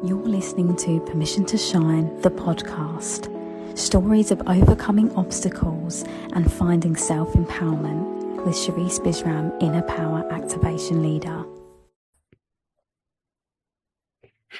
You're listening to Permission to Shine, the podcast. Stories of overcoming obstacles and finding self-empowerment with Sherisse Bisram, Inner Power Activation Leader.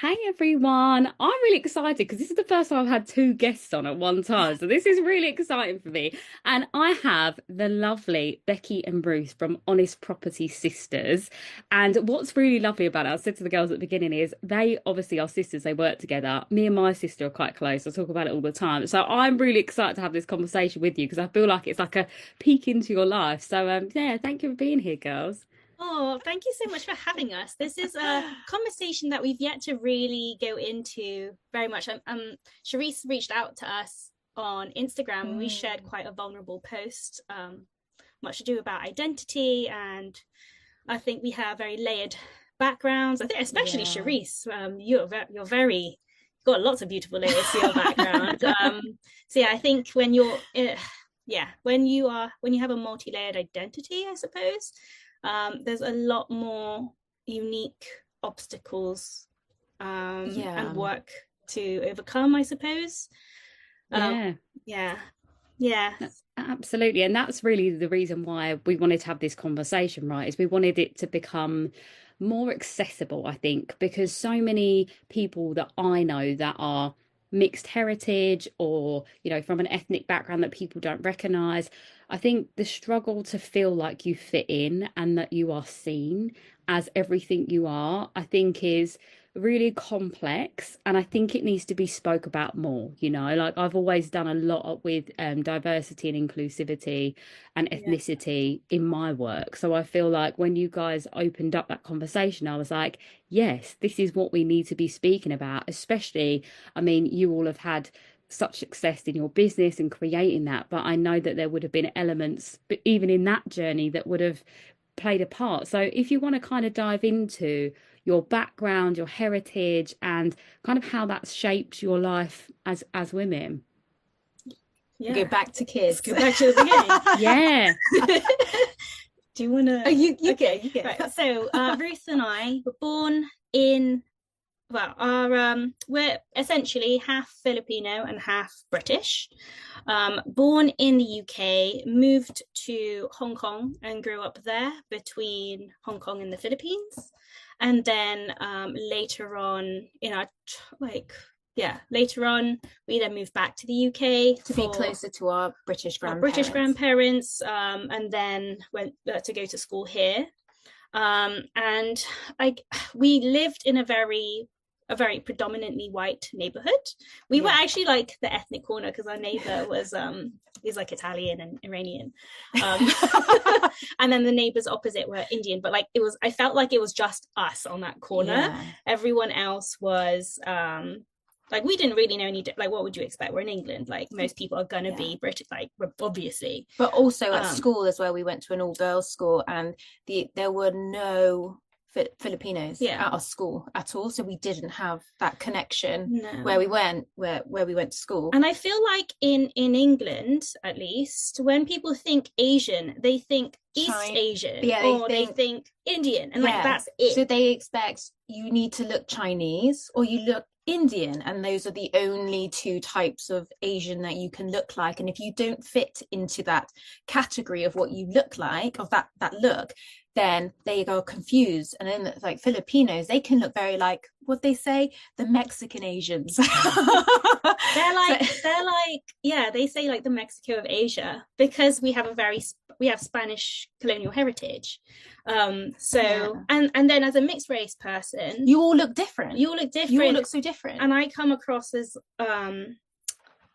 Hey everyone, I'm really excited because this is the first time I've had two guests on at one time, so this is really exciting for me. And I have the lovely Becky and Ruth from Honest Property Sisters. And what's really lovely about it, I said to the girls at the beginning, is they obviously are sisters, they work together. Me and my sister are quite close, I talk about it all the time. So I'm really excited to have this conversation with you because I feel like it's like a peek into your life. So yeah, thank you for being here, girls. Oh, thank you so much for having us. This is a conversation that we've yet to really go into very much. Sherisse reached out to us on Instagram and we shared quite a vulnerable post, much to do about identity, and I think we have very layered backgrounds. I think especially Sherisse, you've got lots of beautiful layers to your background. So yeah, I think when you have a multi-layered identity, I suppose. There's a lot more unique obstacles and work to overcome, I suppose. Yeah. Absolutely. And that's really the reason why we wanted to have this conversation, right? Is we wanted it to become more accessible, I think, because so many people that I know that are mixed heritage or, you know, from an ethnic background that people don't recognize. I think the struggle to feel like you fit in and that you are seen as everything you are, I think is really complex, and I think it needs to be spoke about more. You know, like I've always done a lot with diversity and inclusivity and ethnicity in my work, so I feel like when you guys opened up that conversation, I was like, yes, this is what we need to be speaking about. Especially, I mean, you all have had such success in your business and creating that, but I know that there would have been elements, but even in that journey, that would have played a part. So if you want to kind of dive into your background, your heritage, and kind of how that's shaped your life as women. Yeah. Go back to kids. Go back to the beginning. Yeah. Do you want to? Oh, you okay. You get. Right. So Ruth and I were born in, we're essentially half Filipino and half British. Born in the UK, moved to Hong Kong and grew up there between Hong Kong and the Philippines. And then later on, we then moved back to the UK to be closer to our British grandparents. And then went to go to school here. And we lived in a very predominantly white neighborhood. We were actually like the ethnic corner because our neighbor was he's like Italian and Iranian, and then the neighbors opposite were Indian, but like I felt like it was just us on that corner. Everyone else was like, we didn't really know like, what would you expect? We're in England, like most people are gonna be British, like obviously, but also at school as well. We went to an all-girls school, and there were no Filipinos at our school at all, so we didn't have that connection where we went to school. And I feel like in England, at least, when people think Asian, they think East Asian, or they think Indian, and like that's it. So they expect you need to look Chinese or you look Indian, and those are the only two types of Asian that you can look like. And if you don't fit into that category of what you look like, of that look, then they go confused. And then like Filipinos, they can look very like what they say, the Mexican Asians. They say like the Mexico of Asia, because we have Spanish colonial heritage. And then as a mixed race person, you all look different. You all look so different. And I come across as a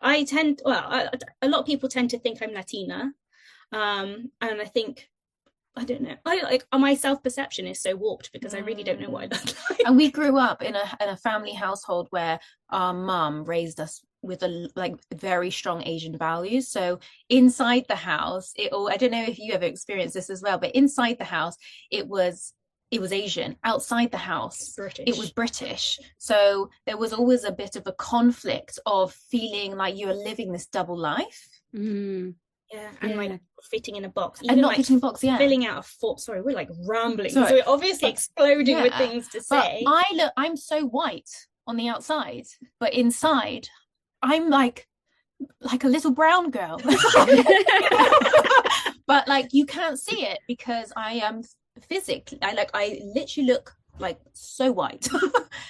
lot of people tend to think I'm Latina. And I think, I don't know, my self-perception is so warped because I really don't know what I look like. And we grew up in a family household where our mum raised us with a very strong Asian values. So inside the house, I don't know if you ever experienced this as well, but inside the house it was Asian. Outside the house it was British. So there was always a bit of a conflict of feeling like you were living this double life. Like fitting in a box, even and not fitting in a box, filling out a form. Sorry, we're like rambling, so we're obviously exploding with things to say. But I'm so white on the outside, but inside I'm like a little brown girl. But like you can't see it because I am physically, I literally look like so white.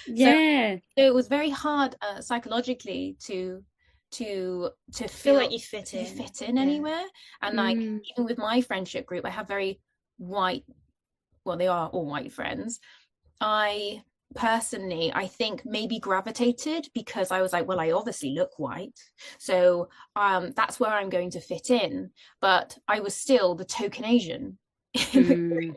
Yeah. So it was very hard psychologically to feel like you fit in anywhere. And like even with my friendship group, I have very white, well, they are all white friends. I personally, I think maybe gravitated because I was like, well, I obviously look white, so that's where I'm going to fit in. But I was still the token Asian in the group.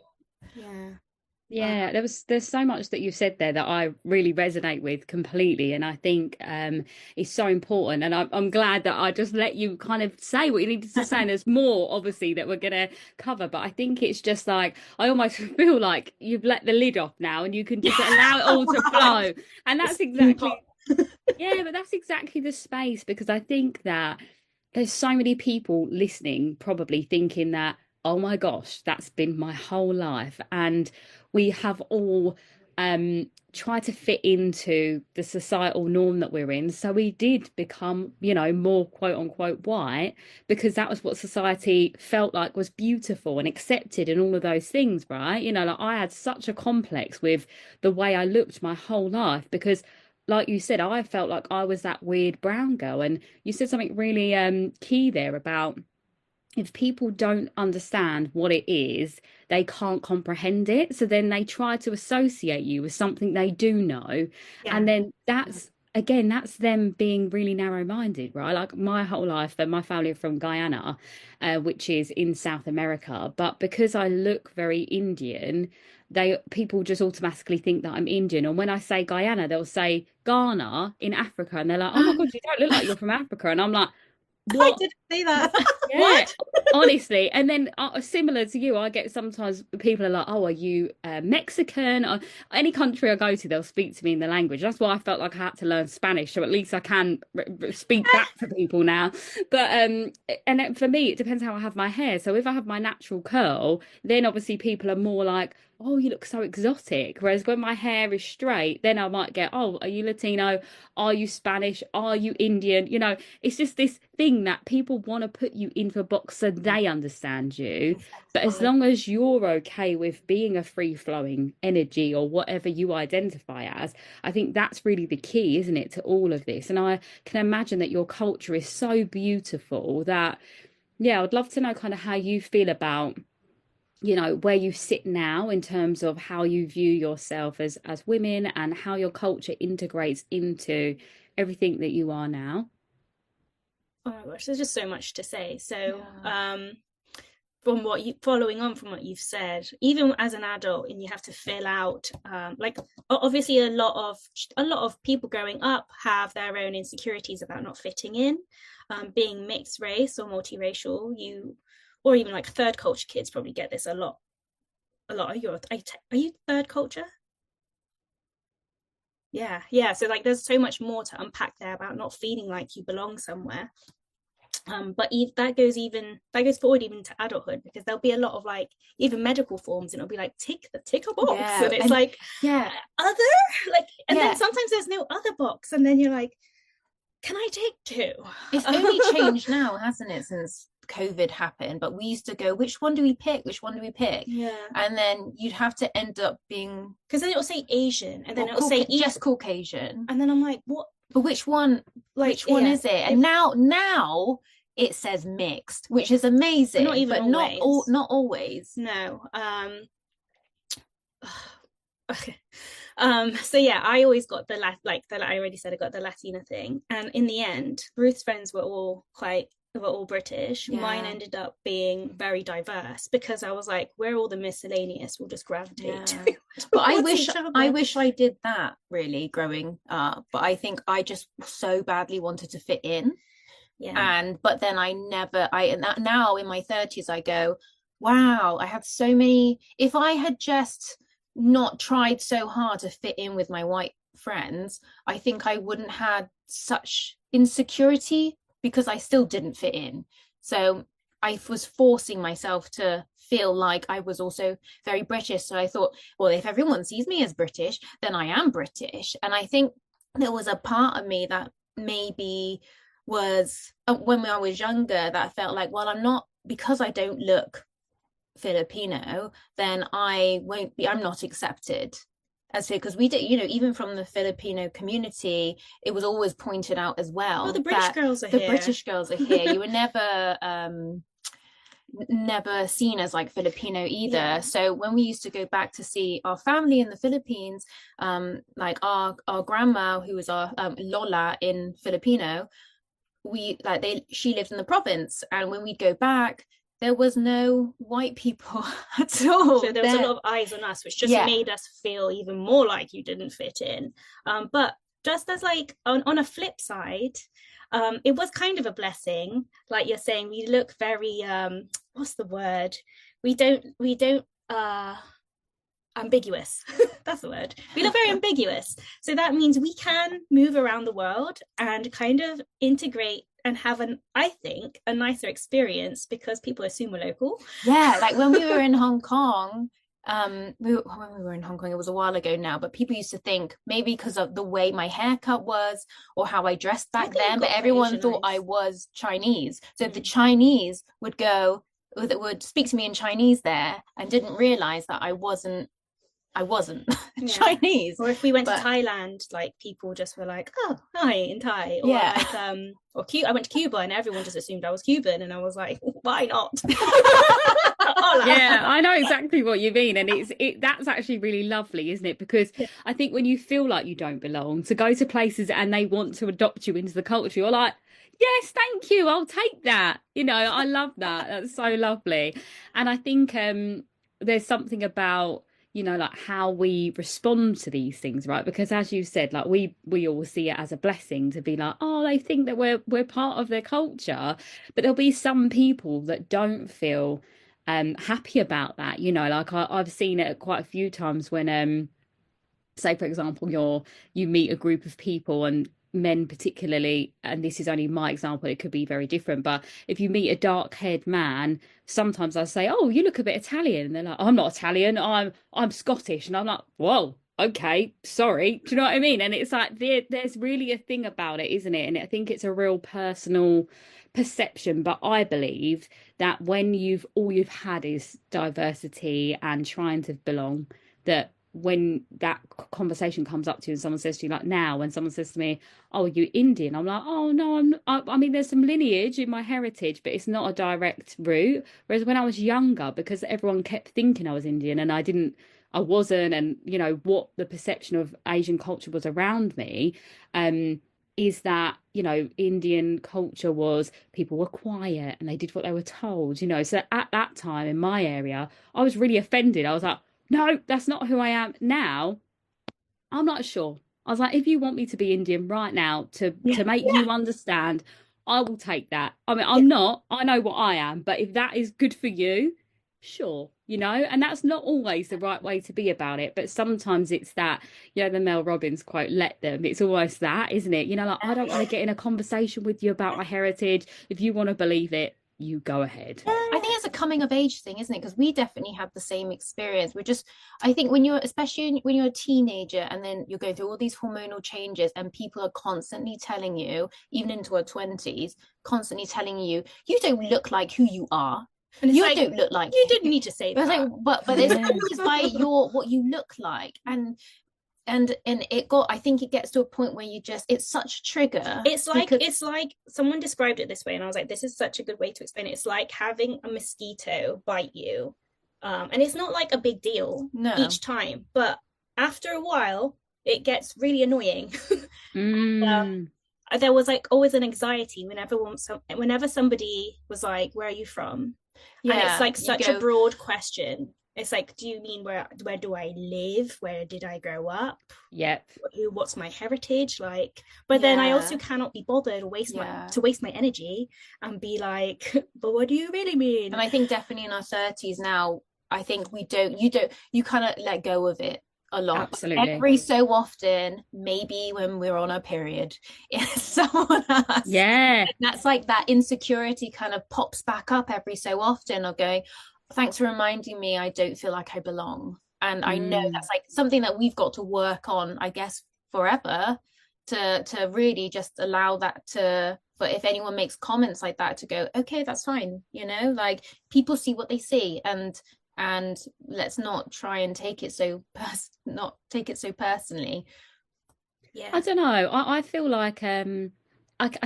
Yeah, there's so much that you've said there that I really resonate with completely, and I think it's so important. And I'm glad that I just let you kind of say what you needed to say. And there's more, obviously, that we're gonna cover, but I think it's just like I almost feel like you've let the lid off now, and you can just allow it all to flow. And that's exactly but that's exactly the space, because I think that there's so many people listening, probably thinking that, oh my gosh, that's been my whole life. And we have all tried to fit into the societal norm that we're in. So we did become, more quote unquote white, because that was what society felt like was beautiful and accepted and all of those things, right? Like I had such a complex with the way I looked my whole life, because like you said, I felt like I was that weird brown girl. And you said something really key there about, if people don't understand what it is, they can't comprehend it. So then they try to associate you with something they do know. Yeah. And then that's them being really narrow-minded, right? Like my whole life, my family are from Guyana, which is in South America. But because I look very Indian, people just automatically think that I'm Indian. And when I say Guyana, they'll say Ghana in Africa. And they're like, oh my God, you don't look like you're from Africa. And I'm like, what? I didn't say that. Yeah, what? Honestly. And then similar to you, I get sometimes people are like, oh, are you Mexican? Or any country I go to, they'll speak to me in the language. That's why I felt like I had to learn Spanish, so at least I can speak back to people now. But and for me, it depends how I have my hair. So if I have my natural curl, then obviously people are more like, oh, you look so exotic. Whereas when my hair is straight, then I might get, oh, are you Latino? Are you Spanish? Are you Indian? It's just this thing that people want to put you into a box so they understand you. But as long as you're okay with being a free-flowing energy or whatever you identify as, I think that's really the key, isn't it, to all of this? And I can imagine that your culture is so beautiful that, I'd love to know kind of how you feel about where you sit now in terms of how you view yourself as women, and how your culture integrates into everything that you are now. Oh my gosh, there's just so much to say. So following on from what you've said, even as an adult, and you have to fill out like obviously a lot of people growing up have their own insecurities about not fitting in, being mixed race or multiracial. Or even like third culture kids probably get this a lot. Are you third culture? Yeah. So like there's so much more to unpack there about not feeling like you belong somewhere. But that goes forward even to adulthood, because there'll be a lot of like even medical forms, and it'll be like tick a box, and it's like other, like, and then sometimes there's no other box, and then you're like, can I take two? It's only changed now, hasn't it, since COVID happened? But we used to go, which one do we pick? Yeah. And then you'd have to end up being, because then it'll say Asian, and then it'll say just Caucasian, and then I'm like, what? But which one? Like, which one is it? And now it says mixed, which is amazing. Not even but always. not always. No. Okay. So I always got I already said, I got the Latina thing, and in the end, Ruth's friends were all British. Mine ended up being very diverse, because I was like, we're all the miscellaneous, we'll just gravitate to. But I wish I did that really growing up, but I think I just so badly wanted to fit in. But then now in my 30s I go, wow, I had so many. If I had just not tried so hard to fit in with my white friends, I think I wouldn't had such insecurity, because I still didn't fit in. So I was forcing myself to feel like I was also very British. So I thought, well, if everyone sees me as British, then I am British. And I think there was a part of me that maybe was when I was younger, that I felt like, well, I'm not, because I don't look Filipino, then I'm not accepted as because we did, even from the Filipino community, it was always pointed out as well. The British girls are the here. British girls are here. You were never seen as like Filipino either. Yeah. So when we used to go back to see our family in the Philippines, like our grandma, who was our Lola in Filipino, she lived in the province, and when we'd go back, there was no white people at all. So there was a lot of eyes on us, which just made us feel even more like you didn't fit in. But just as like on a flip side, it was kind of a blessing. Like you're saying, we look very what's the word? We don't ambiguous. That's the word. We look very ambiguous. So that means we can move around the world and kind of integrate and have I think a nicer experience because people assume we're local. Yeah, like when we were in Hong Kong, when we were in Hong Kong, it was a while ago now, but people used to think maybe because of the way my haircut was or how I dressed back then, but everyone thought I was Chinese. So the Chinese would speak to me in Chinese there and didn't realize that I wasn't Chinese. Or if we went to Thailand, like people just were like, "Oh, hi," in Thai. Or like I went to Cuba and everyone just assumed I was Cuban, and I was like, why not? Yeah, I know exactly what you mean, and that's actually really lovely, isn't it? Because I think when you feel like you don't belong, to go to places and they want to adopt you into the culture, you're like, yes, thank you, I'll take that. I love that. That's so lovely. And I think there's something about like how we respond to these things, right? Because as you said, like we all see it as a blessing to be like, oh, they think that we're part of their culture, but there'll be some people that don't feel happy about that. Like I've seen it quite a few times when say for example you meet a group of people, and men particularly, and this is only my example, it could be very different, but if you meet a dark-haired man, sometimes I say, oh, you look a bit Italian, and they're like, I'm not Italian, I'm Scottish, and I'm like, whoa, okay, sorry. Do you know what I mean? And it's like there's really a thing about it, isn't it? And I think it's a real personal perception, but I believe that when all you've had is diversity and trying to belong, that when that conversation comes up to you and someone says to you, like now when someone says to me, oh, are you Indian? I'm like, oh no, I mean there's some lineage in my heritage, but it's not a direct route. Whereas when I was younger, because everyone kept thinking I was Indian and I wasn't, and what the perception of Asian culture was around me is that Indian culture was people were quiet and they did what they were told, so at that time in my area I was really offended. I was like, no, that's not who I am. Now, I'm not sure. I was like, if you want me to be Indian right now to make you understand, I will take that. I mean, I'm not. I know what I am. But if that is good for you, sure, and that's not always the right way to be about it. But sometimes it's that, the Mel Robbins quote, let them. It's almost that, isn't it? Like, I don't want to get in a conversation with you about my heritage. If you want to believe it, you go ahead. I think it's a coming of age thing, isn't it? Because we definitely have the same experience. I think especially when you're a teenager and then you're going through all these hormonal changes and people are constantly telling you, even into our 20s, constantly telling you, you don't look like who you are. And you don't look like you didn't need to say that. But it's always by what you look like. And I think it gets to a point where it's such a trigger. It's like someone described it this way, and I was like, this is such a good way to explain it. It's like having a mosquito bite you, and it's not like a big deal each time, but after a while it gets really annoying. There was like always an anxiety whenever somebody was like, where are you from? And it's like such a broad question. It's like, do you mean where do I live? Where did I grow up? Yep. What's my heritage like? But then I also cannot be bothered or waste my energy and be like, but what do you really mean? And I think definitely in our 30s now, I think you kind of let go of it a lot. Absolutely. Every so often, maybe when we're on our period, someone asks. Yeah. And that's like that insecurity kind of pops back up every so often of going, thanks for reminding me I don't feel like I belong. And I know that's like something that we've got to work on, I guess, forever. to really just allow that to, but if anyone makes comments like that, to go, okay, that's fine, you know, like people see what they see, and let's not try and take it so not take it so personally. Yeah, I don't know. I feel like I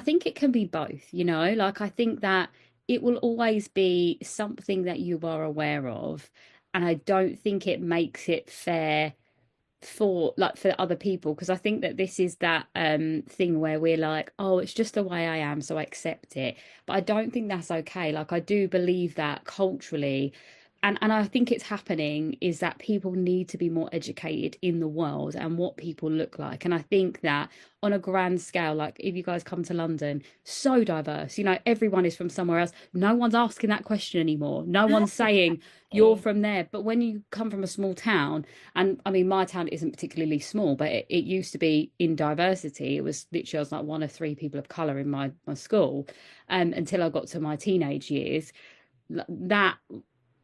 think it can be both, you know, like I think that it will always be something that you are aware of, and I don't think it makes it fair for other people, because I think that this is that thing where we're like, oh, it's just the way I am, so I accept it. But I don't think that's okay. Like I do believe that culturally, and I think it's happening, is that people need to be more educated in the world and what people look like. And I think that on a grand scale, like if you guys come to London, so diverse, you know, everyone is from somewhere else. No one's asking that question anymore. No one's saying you're from there. But when you come from a small town, and I mean, my town isn't particularly small, but it used to be in diversity. It was literally, I was like one of three people of color in my school, until I got to my teenage years.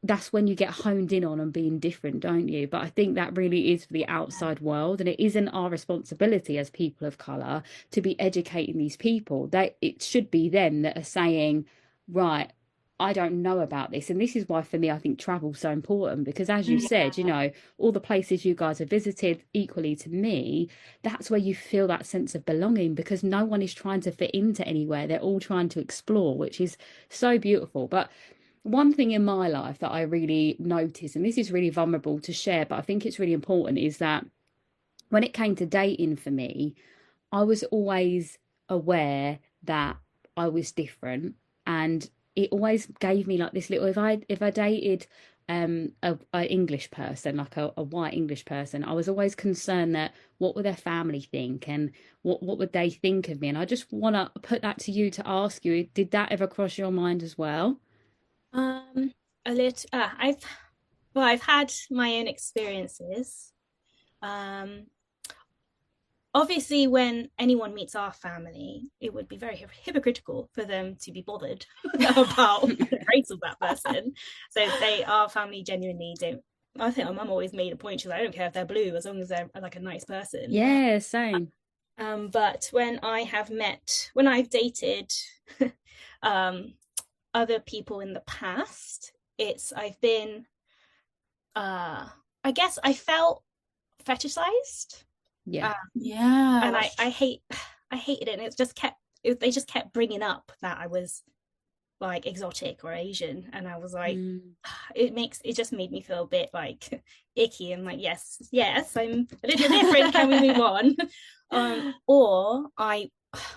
That's when you get honed in on being different, don't you? But I think that really is for the outside world, and it isn't our responsibility as people of color to be educating these people. It should be them that are saying, right, I don't know about this. And this is why for me I think travel's so important, because as you said, you know, all the places you guys have visited, equally to me, that's where you feel that sense of belonging, because no one is trying to fit into anywhere. They're all trying to explore, which is so beautiful. But one thing in my life that I really noticed, and this is really vulnerable to share, but I think it's really important, is that when it came to dating for me, I was always aware that I was different, and it always gave me like this little, if I dated a English person, like a white English person, I was always concerned that what would their family think, and what would they think of me. And I just want to put that to you, to ask you, did that ever cross your mind as well? a little. I've had my own experiences. Obviously, when anyone meets our family, it would be very hypocritical for them to be bothered about the race of that person. So our family genuinely don't. I think my mum always made a point. She's like, I don't care if they're blue, as long as they're like a nice person. Yeah, same. But when I've dated other people in the past, I've been, I guess I felt fetishized. Yeah. And I hated it. And they just kept bringing up that I was like exotic or Asian, and I was like, it just made me feel a bit like icky, and like, yes, I'm a little different, can we move on? Or I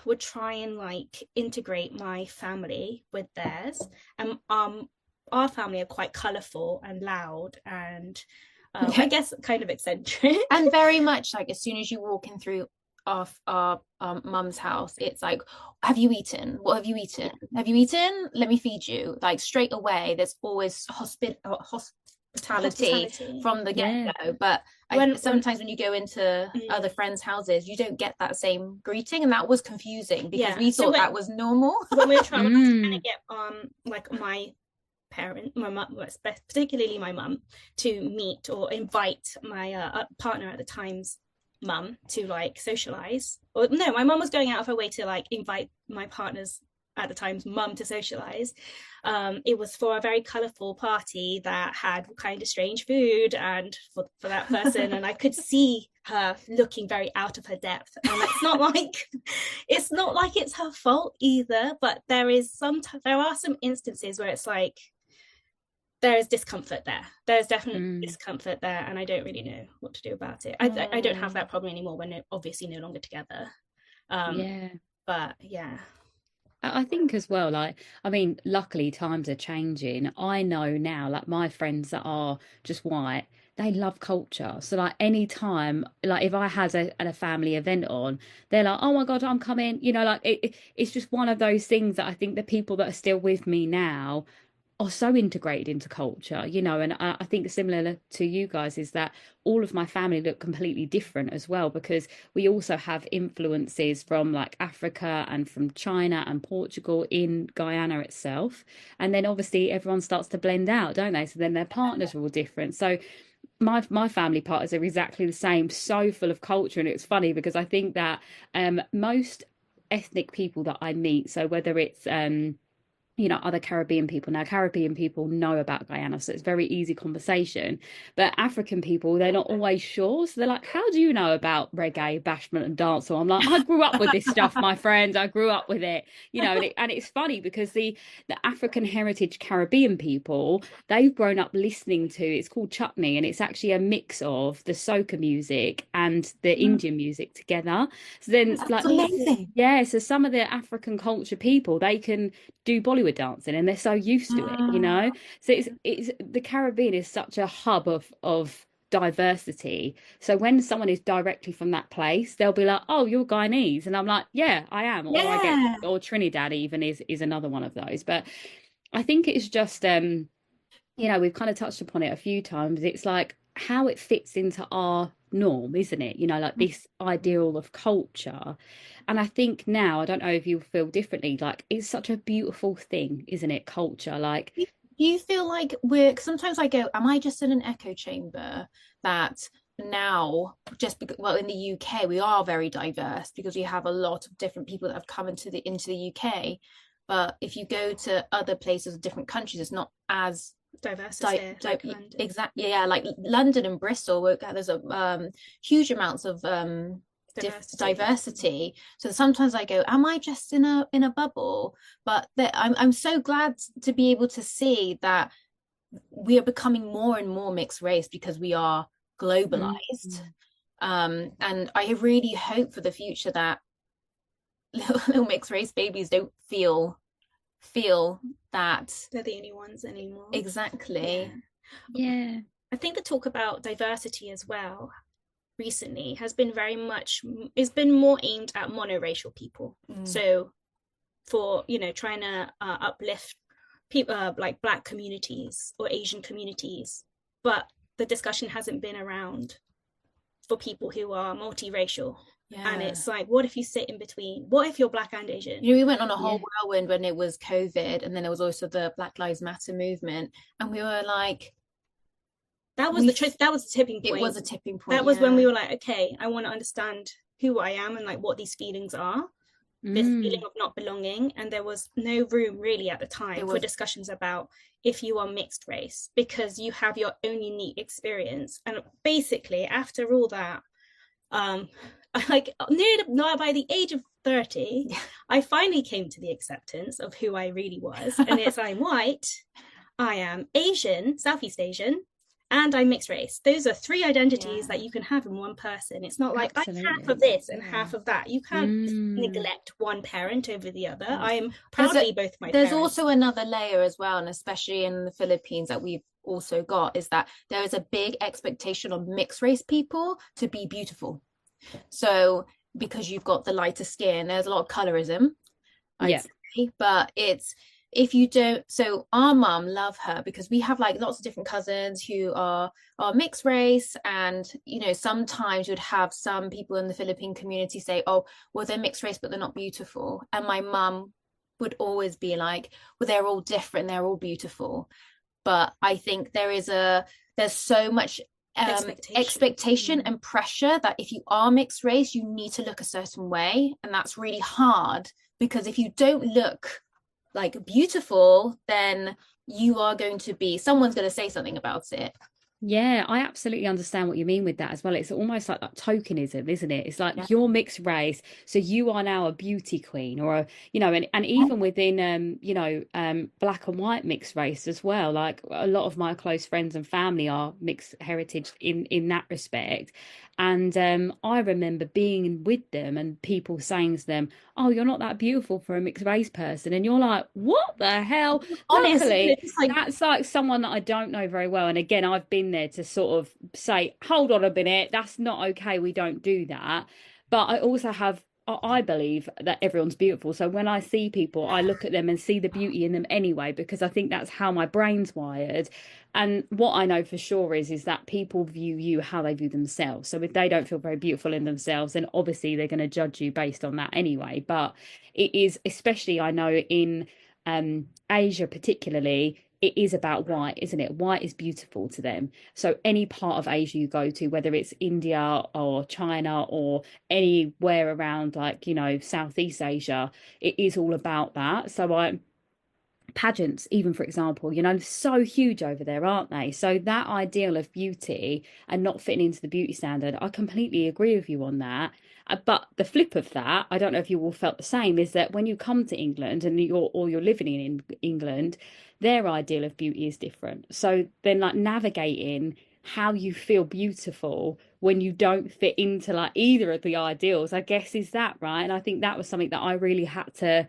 would try and like integrate my family with theirs, and our family are quite colorful and loud, and I guess kind of eccentric, and very much like as soon as you walk in through our mum's house, it's like, have you eaten? What have you eaten? Have you eaten? Let me feed you. Like straight away, there's always hospitality from the get-go. But sometimes when you go into other friends' houses, you don't get that same greeting, and that was confusing because we thought that was normal. When we're trying to get like my mum, particularly my mum, to meet or invite my partner at the time's mum to like socialize, or no, my mum was going out of her way to like invite my partner's at the time's mum to socialize. It was for a very colorful party that had kind of strange food and for that person, and I could see her looking very out of her depth, and it's not like it's her fault either, but there are some instances where it's like there is discomfort there. There's definitely discomfort there, and I don't really know what to do about it. I don't have that problem anymore. We're obviously no longer together. But yeah. I think as well, like, I mean, luckily times are changing. I know now, like my friends that are just white, they love culture. So like any time, like if I had a family event on, they're like, oh my God, I'm coming. You know, like it's just one of those things that I think the people that are still with me now are so integrated into culture, you know. And I think similar to you guys is that all of my family look completely different as well, because we also have influences from like Africa and from China and Portugal in Guyana itself. And then obviously everyone starts to blend out, don't they? So then their partners are all different. So my family partners are exactly the same, so full of culture. And it's funny because I think that most ethnic people that I meet, so whether it's other Caribbean people. Now, Caribbean people know about Guyana, so it's very easy conversation. But African people, they're not always sure. So they're like, how do you know about reggae, bashment, and dancehall? I'm like, I grew up with this stuff, my friends. I grew up with it, and it's funny because the African heritage Caribbean people, they've grown up listening to, it's called chutney, and it's actually a mix of the soca music and the Indian music together. So then, That's amazing. Yeah, so some of the African culture people, they can do Bollywood dancing and they're so used to it. So it's the Caribbean is such a hub of diversity. So when someone is directly from that place, they'll be like, oh, you're Guyanese, and I'm like, yeah, I am. Or Trinidad even is another one of those. But I think it's just we've kind of touched upon it a few times. It's like how it fits into our norm, isn't it? Like this ideal of culture. And I think now, I don't know if you feel differently, like it's such a beautiful thing, isn't it? Culture, like. Do you feel like sometimes I go, am I just in an echo chamber that now, just because, well, in the UK, we are very diverse because we have a lot of different people that have come into the UK. But if you go to other places, different countries, it's not as diverse as here, like London. Exactly, yeah, like London and Bristol, there's a huge amounts of diversity. So sometimes I go, am I just in a bubble? But I'm so glad to be able to see that we are becoming more and more mixed race because we are globalized. And I really hope for the future that little mixed race babies don't feel that they're the only ones anymore. Exactly. Yeah. I think the talk about diversity as well recently has been it's been more aimed at monoracial people. So for trying to uplift people like Black communities or Asian communities, but the discussion hasn't been around for people who are multiracial. Yeah. And it's like, what if you sit in between? What if you're Black and Asian? We went on a whole whirlwind when it was COVID, and then there was also the Black Lives Matter movement, and we were like, that was the tipping point. It was a tipping point. That was when we were like, okay, I want to understand who I am and like what these feelings are. This feeling of not belonging, and there was no room really at the time for discussions about if you are mixed race, because you have your own unique experience. And basically after all that, like by the age of 30, I finally came to the acceptance of who I really was, and it's I'm white, I am Asian, Southeast Asian, and I'm mixed race. Those are three identities that you can have in one person. It's not like I'm half of this and half of that. You can't neglect one parent over the other. I'm proudly both my There's parents. also another layer as well, and especially in the Philippines that we've also got, is that there is a big expectation on mixed race people to be beautiful. So because you've got the lighter skin, there's a lot of colorism, I'd say, but it's if you don't. So our mum, love her, because we have like lots of different cousins who are mixed race, and sometimes you'd have some people in the Philippine community say, oh, well, they're mixed race but they're not beautiful, and my mum would always be like, well, they're all different, they're all beautiful. But I think there's so much expectation and pressure that if you are mixed race, you need to look a certain way, and that's really hard, because if you don't look like beautiful, then someone's going to say something about it. Yeah, I absolutely understand what you mean with that as well. It's almost like that tokenism, isn't it? It's like you're mixed race, so you are now a beauty queen, or and even within Black and white mixed race as well. Like a lot of my close friends and family are mixed heritage in that respect. And I remember being with them and people saying to them, oh, you're not that beautiful for a mixed race person. And you're like, what the hell? Honestly, that's like someone that I don't know very well. And again, I've been there to sort of say, hold on a minute, that's not okay. We don't do that. But I also I believe that everyone's beautiful. So when I see people, I look at them and see the beauty in them anyway, because I think that's how my brain's wired. And what I know for sure is that people view you how they view themselves. So if they don't feel very beautiful in themselves, then obviously they're going to judge you based on that anyway. But it is, especially I know in Asia particularly, it is about white, isn't it? White is beautiful to them. So any part of Asia you go to, whether it's India or China or anywhere around, like, you know, Southeast Asia, it is all about that. So pageants, even, for example, you know, so huge over there, aren't they? So that ideal of beauty and not fitting into the beauty standard, I completely agree with you on that. But the flip of that, I don't know if you all felt the same, is that when you come to England and you're living in England, their ideal of beauty is different. So then, like, navigating how you feel beautiful when you don't fit into like either of the ideals, I guess, is that right? And I think that was something that I really had to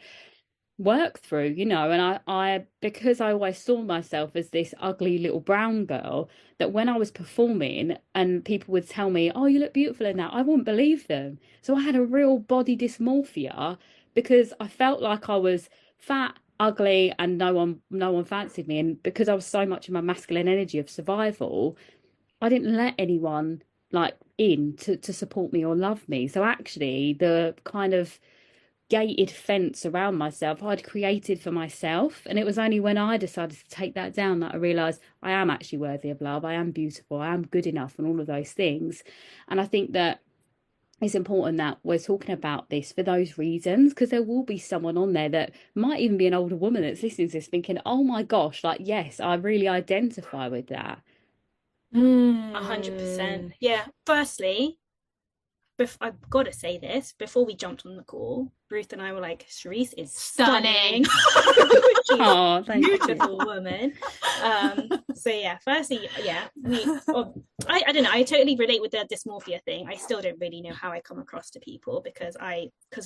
work through, you know. And I because I always saw myself as this ugly little brown girl, that when I was performing and people would tell me, oh, you look beautiful in that, I wouldn't believe them. So I had a real body dysmorphia because I felt like I was fat, ugly, and no one fancied me. And because I was so much in my masculine energy of survival, I didn't let anyone like in to support me or love me. So actually the kind of gated fence around myself I'd created for myself, and it was only when I decided to take that down that I realized I am actually worthy of love, I am beautiful, I am good enough, and all of those things. And I think that it's important that we're talking about this for those reasons, because there will be someone on there that might even be an older woman that's listening to this thinking, oh my gosh, like, yes, I really identify with that. 100%. Yeah. Firstly, I've got to say this, before we jumped on the call, Ruth and I were like, Sherisse is stunning. She's a beautiful woman. So yeah, firstly, yeah, I don't know, I totally relate with the dysmorphia thing. I still don't really know how I come across to people because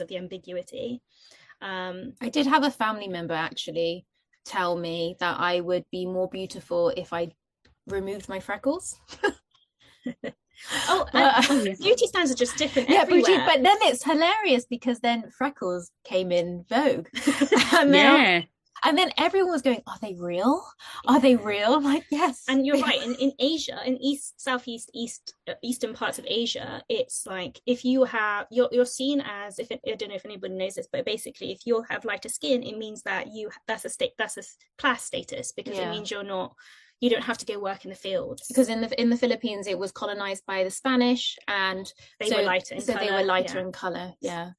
of the ambiguity. I did have a family member actually tell me that I would be more beautiful if I removed my freckles. Beauty standards are just different everywhere. But then it's hilarious because then freckles came in vogue. And then everyone was going, are they real? Are they real? I'm like, yes. And you're right. In Asia, in eastern parts of Asia, it's like if you have, you're seen as, I don't know if anybody knows this, but basically, if you have lighter skin, it means that that's a class status, because it means you don't have to go work in the fields. Because in the Philippines, it was colonized by the Spanish, and they were lighter in color. They were lighter in color. Yeah.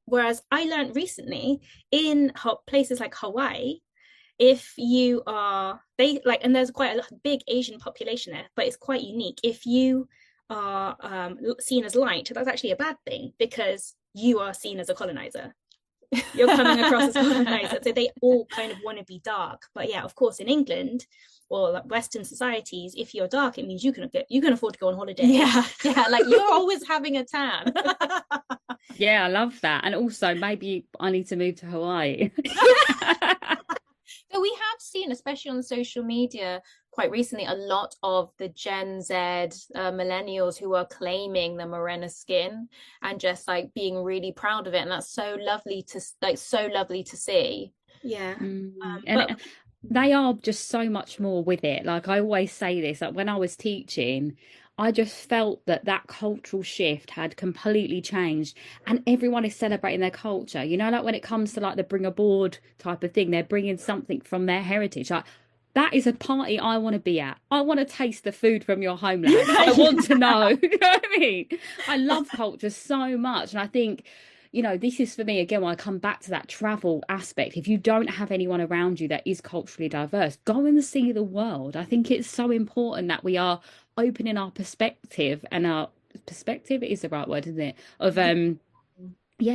Whereas I learned recently in places like Hawaii, if you are, and there's quite a big Asian population there, but it's quite unique. If you are seen as light, that's actually a bad thing because you are seen as a colonizer. You're coming across as colonizer. So they all kind of want to be dark. But yeah, of course, in England or like Western societies, if you're dark, it means you can afford to go on holiday. Yeah, like you're always having a tan. Yeah, I love that. And also, maybe I need to move to Hawaii. So we have seen, especially on social media quite recently, a lot of the Gen Z millennials who are claiming the morena skin and just like being really proud of it, and that's so lovely to see. Yeah. They are just so much more with it. Like I always say this, like when I was teaching, I just felt that cultural shift had completely changed, and everyone is celebrating their culture. You know, like when it comes to like the bring aboard type of thing, they're bringing something from their heritage. Like that is a party I want to be at. I want to taste the food from your homeland. I want to know. You know what I mean? I love culture so much, and I think, you know, this is for me, again, when I come back to that travel aspect, if you don't have anyone around you that is culturally diverse, go and see the world. I think it's so important that we are opening our perspective, and our perspective is the right word, isn't it? Of,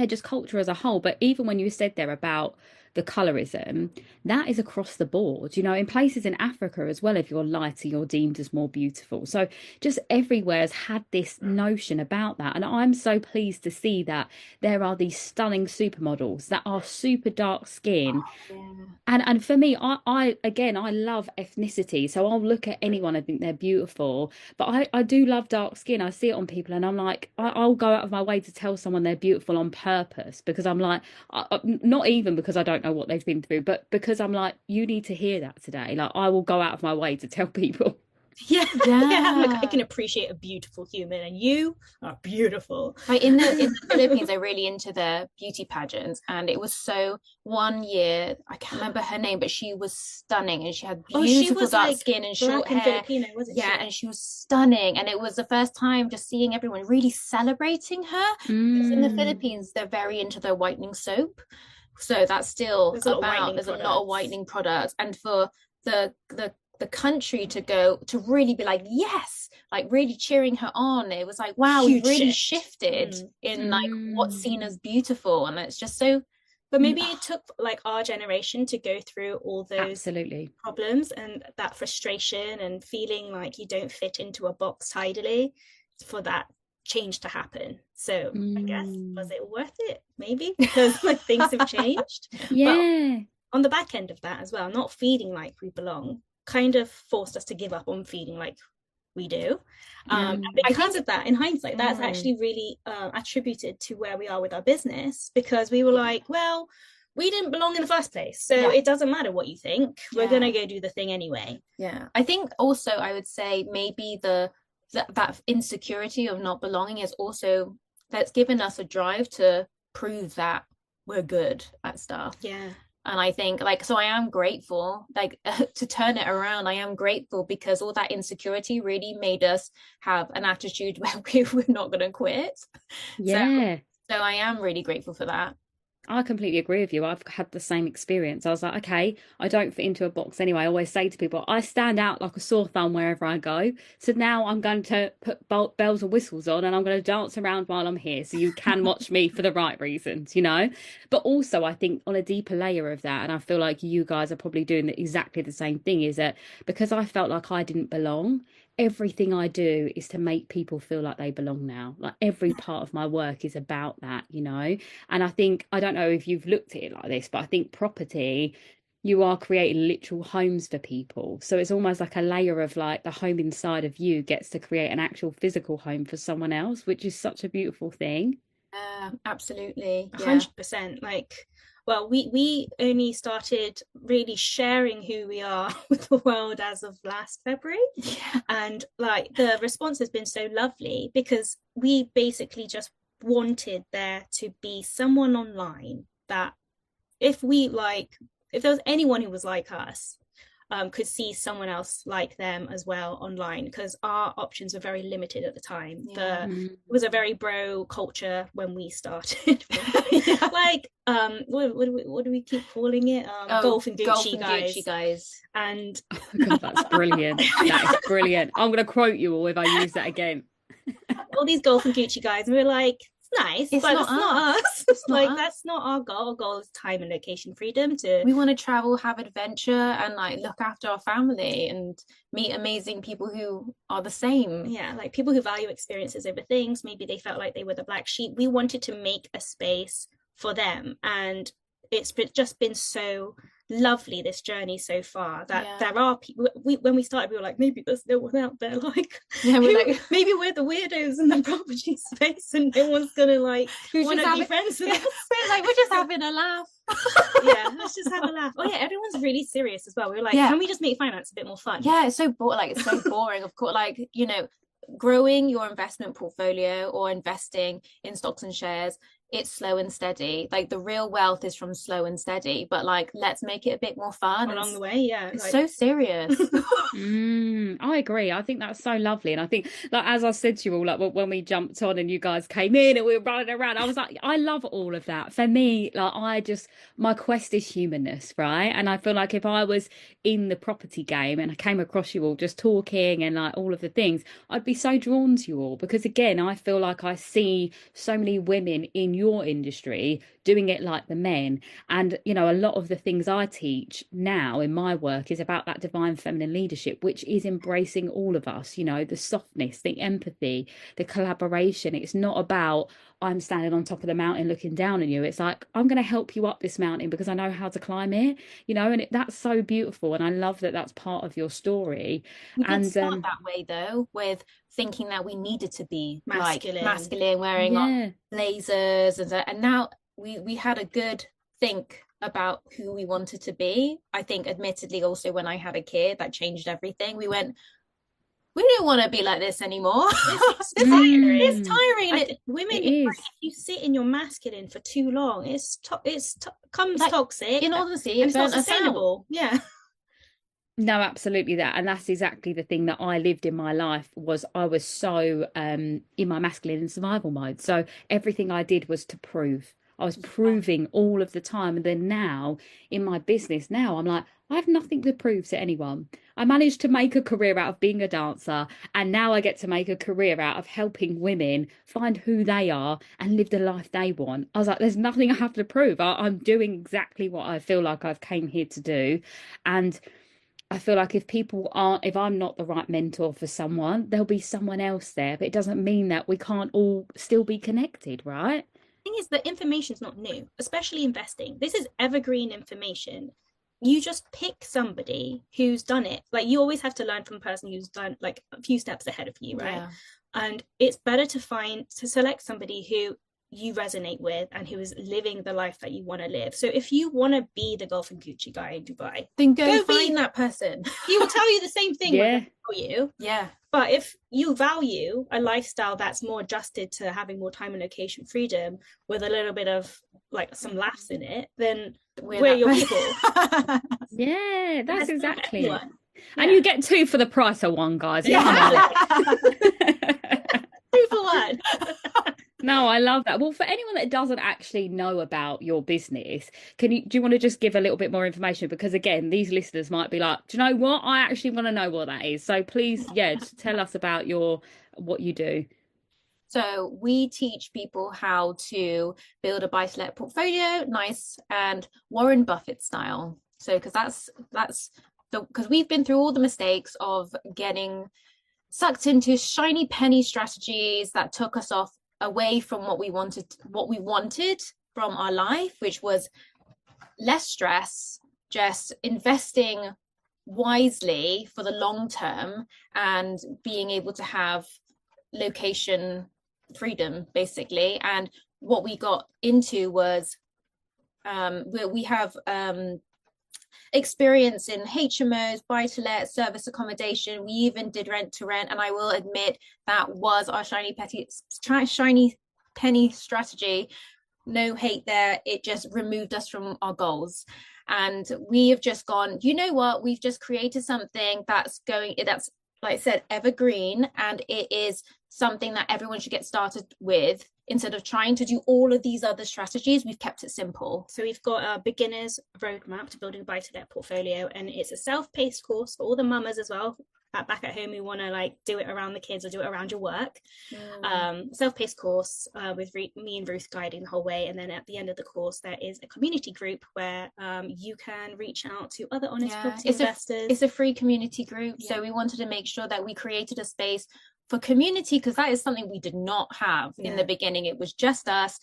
just culture as a whole. But even when you said there about the colorism, that is across the board, you know, in places in Africa as well. If you're lighter, you're deemed as more beautiful. So just everywhere has had this notion about that. And I'm so pleased to see that there are these stunning supermodels that are super dark skin. And for me, I love ethnicity. So I'll look at anyone, I think they're beautiful, but I do love dark skin. I see it on people and I'm like, I'll go out of my way to tell someone they're beautiful on purpose, because I'm like, not even because I don't know what they've been through, but because I'm like, you need to hear that today. Like I will go out of my way to tell people. Yeah. I'm like, I Yeah. can appreciate a beautiful human, and you are beautiful. Like in the Philippines, they're really into their beauty pageants, and it was so one year, I can't remember her name, but she was stunning, and she had Oh, she beautiful was dark like skin and short black and hair. Filipino, wasn't Yeah, she? and she was stunning, and it was the first time just seeing everyone really celebrating her. Because in the Philippines, they're very into their whitening soap, so that's still There's a lot of whitening there's a lot of products. whitening products, and for the country to go to really be like, yes, like really cheering her on, it was like, wow, we've Huge really shift. shifted in like what's seen as beautiful, and it's just so. But maybe it took like our generation to go through all those Absolutely. problems and that frustration and feeling like you don't fit into a box tidily for that change to happen. So I guess, was it worth it? Maybe, because like things have changed. Yeah. But on the back end of that as well, not feeling like we belong kind of forced us to give up on feeling like we do. And because of that, in hindsight, that's actually really attributed to where we are with our business, because we were like, well, we didn't belong in the first place, so it doesn't matter what you think, we're gonna go do the thing anyway. I think also I would say maybe that insecurity of not belonging is also that's given us a drive to prove that we're good at stuff. And I think like, so I am grateful, like to turn it around, I am grateful because all that insecurity really made us have an attitude where we're not going to quit. Yeah. So I am really grateful for that. I completely agree with you. I've had the same experience. I was like, okay, I don't fit into a box anyway. I always say to people, I stand out like a sore thumb wherever I go. So now I'm going to put bells and whistles on, and I'm going to dance around while I'm here. So you can watch me for the right reasons, you know? But also, I think on a deeper layer of that, and I feel like you guys are probably doing exactly the same thing, is that because I felt like I didn't belong, everything I do is to make people feel like they belong now. Like every part of my work is about that, you know? And I think, I don't know if you've looked at it like this, but I think property, you are creating literal homes for people. So it's almost like a layer of like the home inside of you gets to create an actual physical home for someone else, which is such a beautiful thing. Absolutely. 100%. Like, well, we only started really sharing who we are with the world as of last February. And like the response has been so lovely, because we basically just wanted there to be someone online that if there was anyone who was like us, could see someone else like them as well online, because our options were very limited at the time. It was a very bro culture when we started. Like what do we keep calling it? Golf and Gucci guys. And oh my God, that's brilliant. That is brilliant. I'm going to quote you all if I use that again. All these Golf and Gucci guys, and we're like, nice, but it's not us. Like that's not our goal. Our goal is time and location freedom. We want to travel, have adventure, and like look after our family and meet amazing people who are the same. Like people who value experiences over things. Maybe they felt like they were the black sheep. We wanted to make a space for them, and it's just been so lovely, this journey so far, that there are people. When we started, we were like, maybe there's no one out there, like maybe we're the weirdos in the property space and no one's gonna like want to be friends with us. Like, we're just having a laugh. Let's just have a laugh. Everyone's really serious as well. We were like, can we just make finance a bit more fun? It's so it's so boring. Of course, like, you know, growing your investment portfolio or investing in stocks and shares, it's slow and steady. Like the real wealth is from slow and steady, but like let's make it a bit more fun along the way. It's like so serious. I agree. I think that's so lovely. And I think, like, as I said to you all, like when we jumped on and you guys came in and we were running around, I was like, I love all of that. For me, like my quest is humanness, right? And I feel like if I was in the property game and I came across you all just talking and like all of the things, I'd be so drawn to you all, because again, I feel like I see so many women in your industry doing it like the men. And you know, a lot of the things I teach now in my work is about that divine feminine leadership, which is embracing all of us, you know, the softness, the empathy, the collaboration. It's not about I'm standing on top of the mountain looking down on you. It's like, I'm going to help you up this mountain because I know how to climb it, you know. And that's so beautiful, and I love that that's part of your story. We did start that way though, with thinking that we needed to be masculine, wearing blazers, and now we had a good think about who we wanted to be. I think admittedly also when I had a kid, that changed everything. We went, we don't want to be like this anymore. It's tiring. It's tiring. Women, it is. like, if you sit in your masculine for too long, becomes like, toxic. in honesty, and it's not sustainable. Yeah. No, absolutely that. And that's exactly the thing that I lived in my life was I was so in my masculine and survival mode. So everything I did was to prove. I was proving all of the time. And then now in my business, now I'm like, I have nothing to prove to anyone. I managed to make a career out of being a dancer. And now I get to make a career out of helping women find who they are and live the life they want. I was like, there's nothing I have to prove. I'm doing exactly what I feel like I've came here to do. And I feel like if I'm not the right mentor for someone, there'll be someone else there. But it doesn't mean that we can't all still be connected, right? The thing is, the information's not new, especially investing. This is evergreen information. You just pick somebody who's done it. Like, you always have to learn from a person who's done like a few steps ahead of you, right? Yeah. And it's better to select somebody who you resonate with and who is living the life that you want to live. So if you want to be the golfing Gucci guy in Dubai, then go find that person. He will tell you the same thing. Yeah. For you. Yeah. But if you value a lifestyle that's more adjusted to having more time and location freedom with a little bit of like some laughs in it, then we're your people. Yeah, that's exactly it. Yeah. And you get 2 for the price of 1, guys. Yeah. 2 for 1. No, I love that. Well, for anyone that doesn't actually know about your business, do you want to just give a little bit more information? Because again, these listeners might be like, do you know what? I actually want to know what that is. So please, just tell us about what you do. So we teach people how to build a buy-to-let portfolio, nice and Warren Buffett style. So because because we've been through all the mistakes of getting sucked into shiny penny strategies that took us away from what we wanted from our life, which was less stress, just investing wisely for the long term and being able to have location freedom, basically. And what we got into was we have experience in HMOs, buy-to-let, service accommodation. We even did rent to rent, and I will admit that was our shiny penny strategy. No hate there. It just removed us from our goals. And we have just gone, you know what? We've just created something that's like I said, evergreen, and it is something that everyone should get started with. Instead of trying to do all of these other strategies, we've kept it simple. So we've got a beginner's roadmap to building a buy-to-let portfolio, and it's a self-paced course for all the mamas as well back at home who want to like do it around the kids or do it around your work. Self-paced course with me and Ruth guiding the whole way, and then at the end of the course there is a community group where you can reach out to other honest property investors. It's a free community group, so we wanted to make sure that we created a space for community, because that is something we did not have in the beginning. It was just us.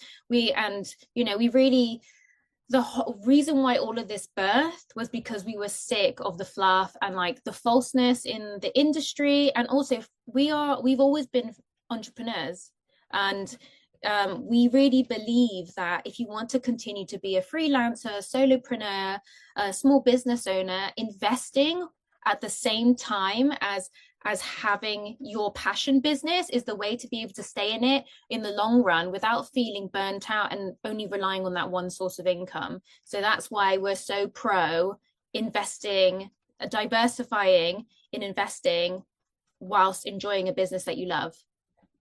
The whole reason why all of this birthed was because we were sick of the fluff and like the falseness in the industry. And also we've always been entrepreneurs, and we really believe that if you want to continue to be a freelancer, solopreneur, a small business owner, investing at the same time as having your passion business is the way to be able to stay in it in the long run without feeling burnt out and only relying on that one source of income. So that's why we're so pro investing, diversifying in investing whilst enjoying a business that you love.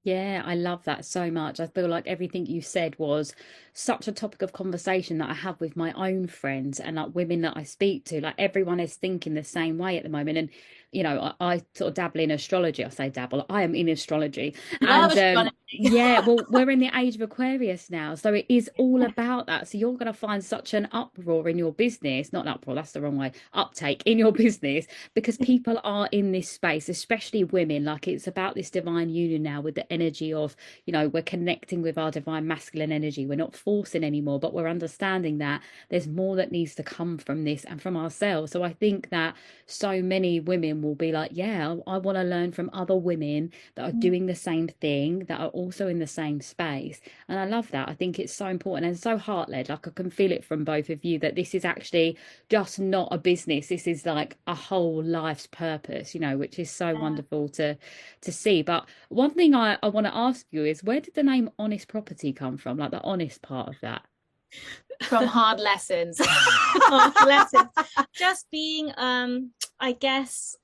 Yeah, I love that so much. I feel like everything you said was such a topic of conversation that I have with my own friends and like women that I speak to. Like everyone is thinking the same way at the moment. And, I sort of dabble in astrology. I say dabble. I am in astrology. Yeah, well, we're in the age of Aquarius now. So it is all about that. So you're going to find such an uproar in your business. Not an uproar, that's the wrong way. Uptake in your business, because people are in this space, especially women. Like it's about this divine union now with the energy of, we're connecting with our divine masculine energy. We're not forcing anymore, but we're understanding that there's more that needs to come from this and from ourselves. So I think that so many women will be like, yeah, I want to learn from other women that are doing the same thing, that are also in the same space. And I love that. I think it's so important and so heart-led. Like I can feel it from both of you that this is actually just not a business. This is like a whole life's purpose, you know, which is so wonderful to see. But one thing I want to ask you is, where did the name Honest Property come from? Like the honest part of that? From hard lessons. Hard lessons. Just being, I guess,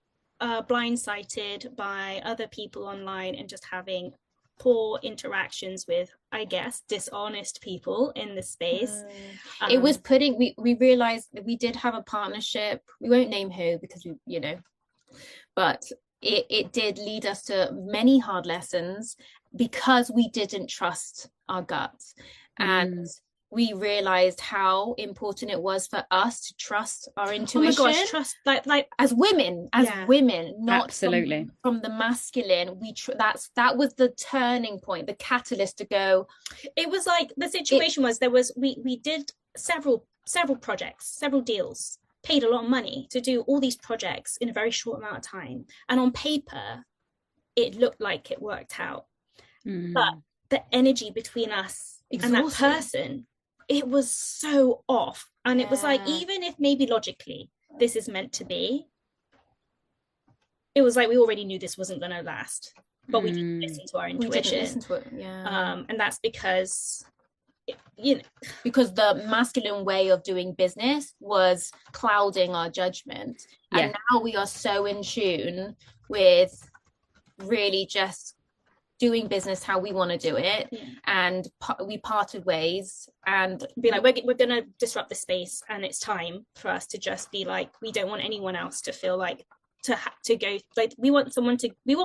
blindsided by other people online and just having poor interactions with, I guess, dishonest people in the space. It was we realized that we did have a partnership. We won't name who because we, you know, but it did lead us to many hard lessons because we didn't trust our guts. And we realized how important it was for us to trust our intuition. Oh my gosh, trust, like as women, not absolutely from the masculine. That was the turning point, the catalyst to go. It was like the situation we did several projects, several deals, paid a lot of money to do all these projects in a very short amount of time, and on paper it looked like it worked out, but the energy between us and that person, it was so off. And it was like, even if maybe logically this is meant to be, it was like we already knew this wasn't going to last, but we didn't listen to our intuition. We didn't listen to it, and that's because because the masculine way of doing business was clouding our judgment. And now we are so in tune with really just doing business how we want to do it, and we parted ways and be like, we're going to disrupt the space, and it's time for us to just be like, we don't want anyone else to feel like to go, like we want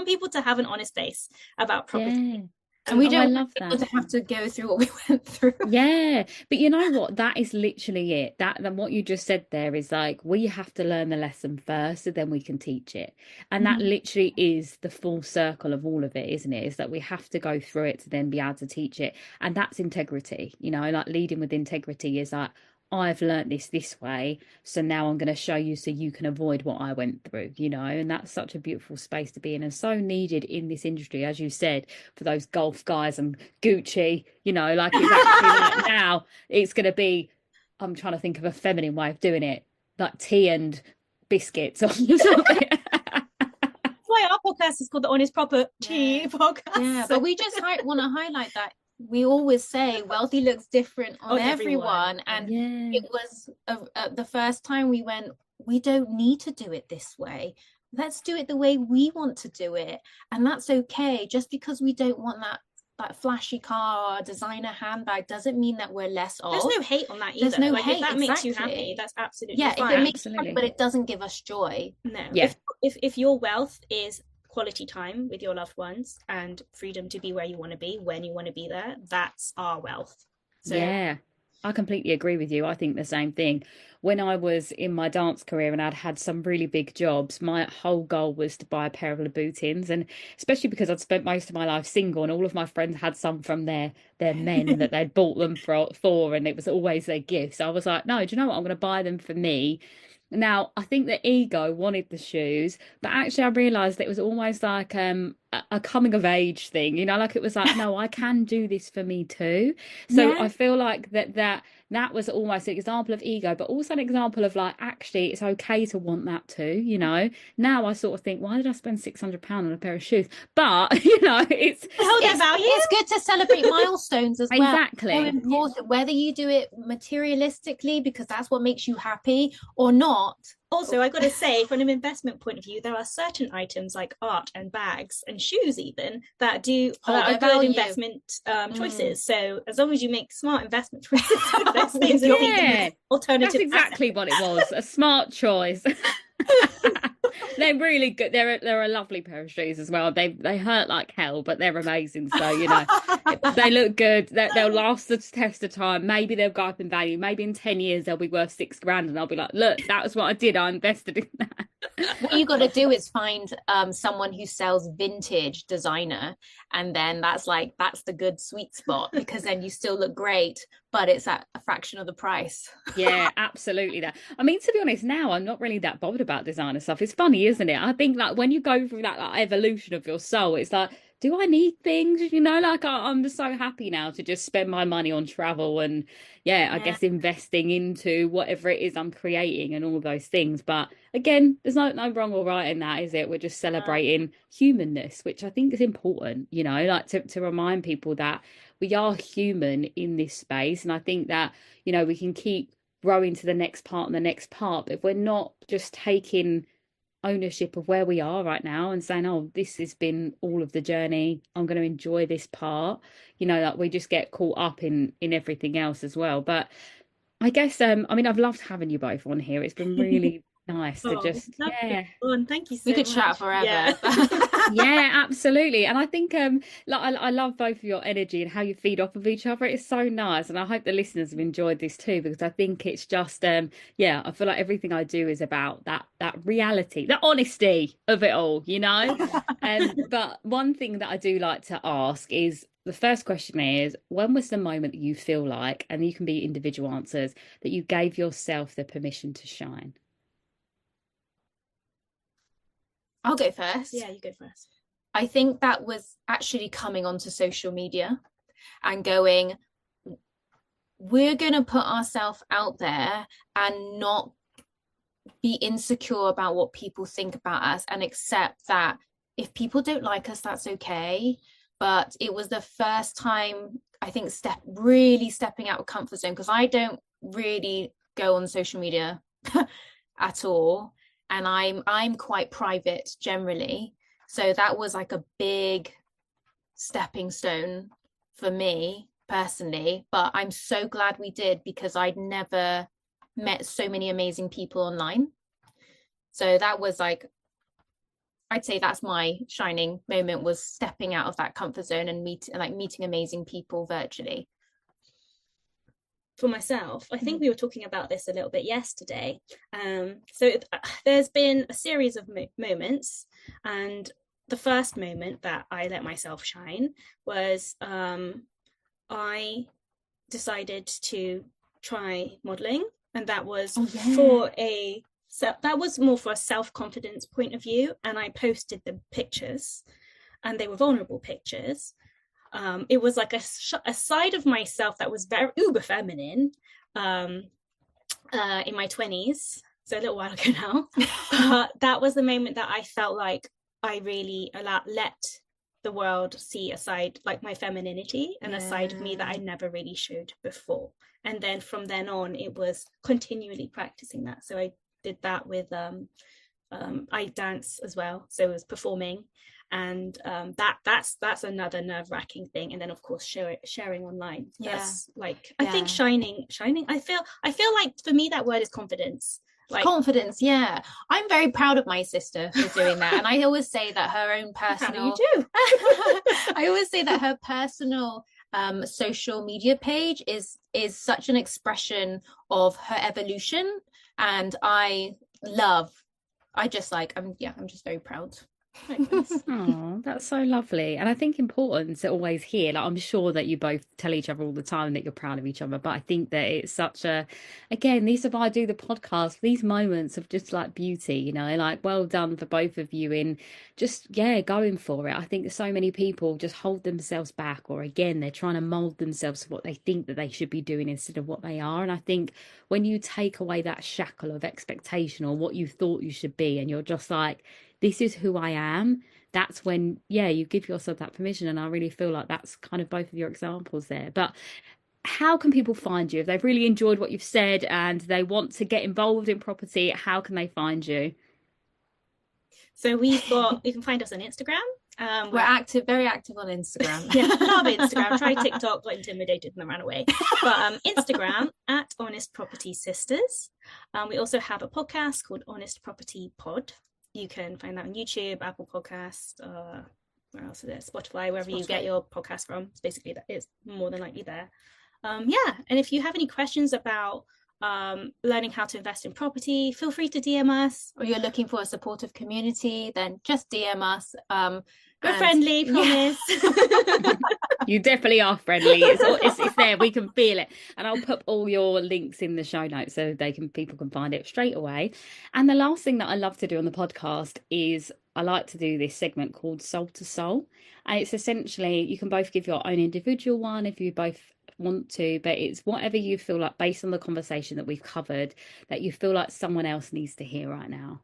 people to have an honest space about property. And we don't want people to have to go through what we went through. Yeah, but you know what? That is literally it. That what you just said there is like, we have to learn the lesson first, and then we can teach it. And that literally is the full circle of all of it, isn't it? Is that we have to go through it to then be able to teach it. And that's integrity. You know, like leading with integrity is like, I've learned this way, so now I'm going to show you so you can avoid what I went through, you know. And that's such a beautiful space to be in, and so needed in this industry, as you said, for those golf guys and Gucci, you know, like it's actually like now it's going to be, I'm trying to think of a feminine way of doing it, like tea and biscuits or something. That's why our podcast is called the Honest Property Podcast. Yeah, but we just want to highlight that we always say wealthy looks different on everyone. And it was the first time we went, we don't need to do it this way. Let's do it the way we want to do it. And that's okay. Just because we don't want that flashy car or designer handbag doesn't mean that we're less off. There's no hate on that either. There's no hate. If that makes you happy, that's absolutely fine. If it makes you happy, but it doesn't give us joy. No. Yeah. If your wealth is quality time with your loved ones and freedom to be where you want to be when you want to be there, that's our wealth. So yeah, I completely agree with you. I think the same thing. When I was in my dance career and I'd had some really big jobs, my whole goal was to buy a pair of Louboutins, and especially because I'd spent most of my life single and all of my friends had some from their men that they'd bought them for, and it was always their gifts. I was like, no, do you know what? I'm going to buy them for me. Now, I think the ego wanted the shoes, but actually I realised that it was almost like a coming of age thing, you know, like it was like, no, I can do this for me too. So I feel like that was almost an example of ego, but also an example of like, actually, it's okay to want that too, you know. Now I sort of think, why did I spend £600 on a pair of shoes? But, you know, it's good to celebrate milestones as well. Exactly. So important, whether you do it materialistically because that's what makes you happy or not. Also, I got to say, from an investment point of view, there are certain items like art and bags and shoes even that are good investment choices. So as long as you make smart investment choices, those things are alternative. That's exactly what it was, a smart choice. They're really good. They're a lovely pair of shoes as well. They hurt like hell, but they're amazing. So, you know, they look good. They'll last the test of time. Maybe they'll go up in value. Maybe in 10 years they'll be worth £6,000, and I'll be like, look, that was what I did. I invested in that. What you got to do is find someone who sells vintage designer, and then that's the good sweet spot, because then you still look great, but it's at a fraction of the price. Yeah, absolutely that. I mean, to be honest, now I'm not really that bothered about designer stuff. It's funny, isn't it? I think like when you go through that like, evolution of your soul, it's like, do I need things? You know, like I'm just so happy now to just spend my money on travel and yeah, I guess investing into whatever it is I'm creating and all those things. But again, there's no wrong or right in that, is it? We're just celebrating humanness, which I think is important, you know, like to remind people that we are human in this space. And I think that, you know, we can keep growing to the next part and the next part, but if we're not just taking ownership of where we are right now and saying, oh, this has been all of the journey, I'm going to enjoy this part, you know, that we just get caught up in everything else as well. But I guess I mean, I've loved having you both on here. It's been really nice to just fun. Thank you so We could much. chat forever. yeah, absolutely. And I think like I love both of your energy and how you feed off of each other. It's so nice, and I hope the listeners have enjoyed this too, because I think it's just yeah, I feel like everything I do is about that reality, the honesty of it all, you know. But one thing that I do like to ask is, the first question is, when was the moment that you feel like, and you can be individual answers, that you gave yourself the permission to shine? I'll go first. Yeah, you go first. I think that was actually coming onto social media and going, we're going to put ourselves out there and not be insecure about what people think about us, and accept that if people don't like us, that's okay. But it was the first time, I think, really stepping out of comfort zone, because I don't really go on social media at all. And I'm quite private generally. So that was like a big stepping stone for me personally. But I'm so glad we did, because I'd never met so many amazing people online. So that was like, I'd say that's my shining moment, was stepping out of that comfort zone and meeting amazing people virtually. For myself, I think we were talking about this a little bit yesterday. So there's been a series of moments, and the first moment that I let myself shine was I decided to try modeling, and that was that was more for a self-confidence point of view. And I posted the pictures, and they were vulnerable pictures. It was like a side of myself that was very uber feminine in my 20s, so a little while ago now. That was the moment that I felt like I really let the world see a side, like my femininity, and a side of me that I never really showed before. And then from then on, it was continually practicing that. So I did that with I dance as well, so it was performing. And that's another nerve-wracking thing. And then of course sharing online, that's I think shining I feel like for me that word is confidence. Confidence. I'm very proud of my sister for doing that. And I always say that her own personal you do. I always say that her personal social media page is such an expression of her evolution, and I'm just very proud. Oh, that's so lovely. And I think important to always hear, like, I'm sure that you both tell each other all the time that you're proud of each other, but I think that it's such again, these are why I do the podcast, these moments of just like beauty, you know, like, well done for both of you in just going for it. I think so many people just hold themselves back, or again, they're trying to mold themselves to what they think that they should be doing instead of what they are. And I think when you take away that shackle of expectation or what you thought you should be, and you're just like, this is who I am, that's when, you give yourself that permission. And I really feel like that's kind of both of your examples there. But how can people find you if they've really enjoyed what you've said and they want to get involved in property? How can they find you? So you can find us on Instagram. We're very active on Instagram. Love Instagram. Try TikTok, got intimidated and then ran away. But Instagram at Honest Property Sisters. We also have a podcast called Honest Property Pod. You can find that on YouTube, Apple Podcasts, where else is it? Spotify, wherever you get your podcast from. It's basically that, it's more than likely there. And if you have any questions about learning how to invest in property, feel free to DM us. Or you're looking for a supportive community, then just DM us. We're friendly, promise. You definitely are friendly. It's there. We can feel it. And I'll put all your links in the show notes so people can find it straight away. And the last thing that I love to do on the podcast is I like to do this segment called Soul to Soul. And it's essentially, you can both give your own individual one if you both want to, but it's whatever you feel like based on the conversation that we've covered that you feel like someone else needs to hear right now.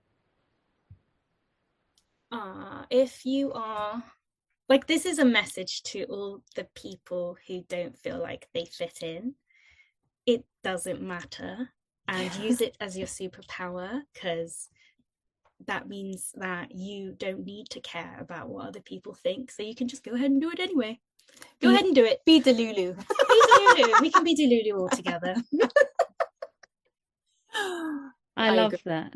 If you are like, this is a message to all the people who don't feel like they fit in. It doesn't matter, and use it as your superpower, because that means that you don't need to care about what other people think, so you can just go ahead and do it anyway. Go ahead and do it. Be Delulu. Be Delulu. We can be Delulu all together. I love that.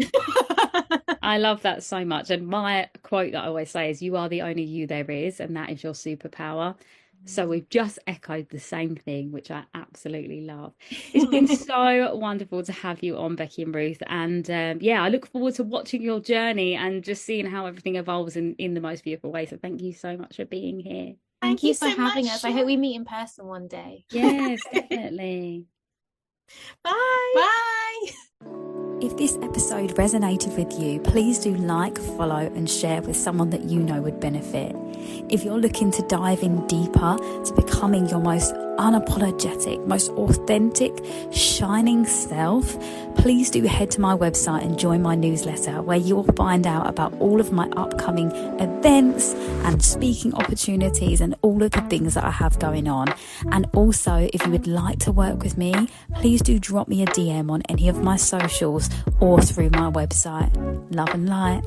I love that so much. And my quote that I always say is, you are the only you there is, and that is your superpower. So we've just echoed the same thing, which I absolutely love. It's been so wonderful to have you on, Becky and Ruth. And I look forward to watching your journey and just seeing how everything evolves in the most beautiful way. So thank you so much for being here. Thank you for having us. I hope we meet in person one day. Yes, definitely. Bye. Bye. If this episode resonated with you, please do like, follow and share with someone that you know would benefit. If you're looking to dive in deeper to becoming your most unapologetic, most authentic, shining self, please do head to my website and join my newsletter, where you will find out about all of my upcoming events and speaking opportunities and all of the things that I have going on. And also, if you would like to work with me, please do drop me a DM on any of my socials or through my website. Love and light.